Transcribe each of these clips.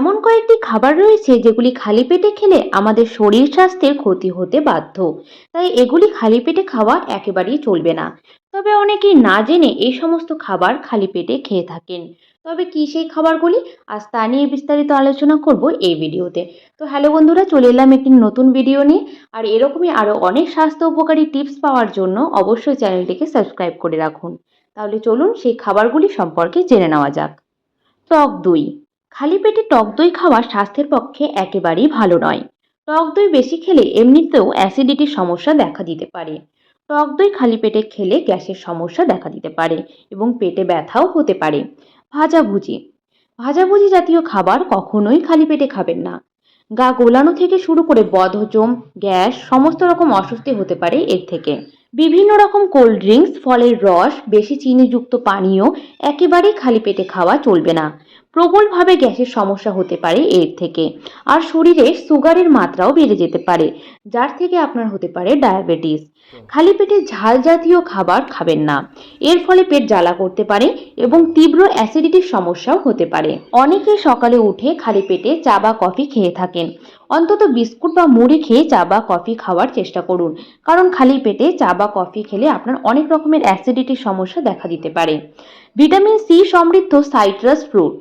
এমন কয়েকটি খাবার রয়েছে যেগুলি খালি পেটে খেলে আমাদের শরীর স্বাস্থ্যের ক্ষতি হতে বাধ্য। তাই এগুলি খালি পেটে খাওয়া একেবারেই চলবে না। তবে অনেকেই না জেনে এই সমস্ত খাবার খালি পেটে খেয়ে থাকেন। তবে কি সেই খাবারগুলি, আজ তা নিয়ে বিস্তারিত আলোচনা করব এই ভিডিওতে। তো হ্যালো বন্ধুরা, চলে এলাম একটি নতুন ভিডিও নিয়ে। আর এরকমই আরো অনেক স্বাস্থ্য উপকারী টিপস পাওয়ার জন্য অবশ্যই চ্যানেলটিকে সাবস্ক্রাইব করে রাখুন। তাহলে চলুন সেই খাবারগুলি সম্পর্কে জেনে নেওয়া যাক। টক দই। খালি পেটে টক দই খাওয়া স্বাস্থ্যের পক্ষে একেবারেই ভালো নয়। টক দই বেশি খেলে এমনিতেও অ্যাসিডিটির সমস্যা দেখা দিতে পারে। টক দই খালি পেটে খেলে গ্যাসের সমস্যা দেখা দিতে পারে এবং পেটে ব্যথাও হতে পারে। ভাজাভুজি। ভাজাভুজি জাতীয় খাবার কখনোই খালি পেটে খাবেন না। গা গোলানো থেকে শুরু করে বদহজম, গ্যাস, সমস্ত রকম অস্বস্তি হতে পারে এর থেকে। বিভিন্ন রকম কোল্ড ড্রিঙ্কস, ফলের রস, বেশি চিনিযুক্ত পানীয় একেবারেই খালি পেটে খাওয়া চলবে না। প্রবলভাবে গ্যাসের সমস্যা হতে পারে এর থেকে। আর শরীরে সুগারের মাত্রাও বেড়ে যেতে পারে, যার থেকে আপনার হতে পারে ডায়াবেটিস। খালি পেটে ঝাল জাতীয় খাবার খাবেন না। এর ফলে পেট জ্বালা করতে পারে এবং তীব্র অ্যাসিডিটির সমস্যাও হতে পারে। অনেকে সকালে উঠে খালি পেটে চা বা কফি খেয়ে থাকেন। অন্তত বিস্কুট বা মুড়ি খেয়ে চা বা কফি খাওয়ার চেষ্টা করুন, কারণ খালি পেটে চা বা কফি খেলে আপনার অনেক রকমের অ্যাসিডিটির সমস্যা দেখা দিতে পারে। ভিটামিন সি সমৃদ্ধ সাইট্রাস ফ্রুট,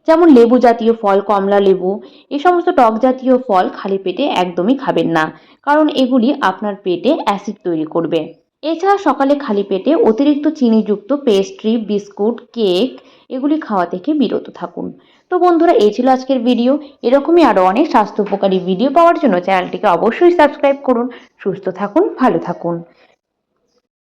যেমন লেবু জাতীয় ফল, কমলা লেবু, এই সমস্ত টক জাতীয় ফল খালি পেটে একদমই খাবেন না, কারণ এগুলি আপনার পেটে অ্যাসিড তৈরি করবে। এছাড়া সকালে খালি পেটে অতিরিক্ত চিনিযুক্ত পেস্ট্রি, বিস্কুট, কেক এগুলি খাওয়া থেকে বিরত থাকুন। তো বন্ধুরা, এই ছিল আজকের ভিডিও। এরকমই আরো অনেক স্বাস্থ্য উপকারী ভিডিও পাওয়ার জন্য চ্যানেলটিকে অবশ্যই সাবস্ক্রাইব করুন। সুস্থ থাকুন, ভালো থাকুন।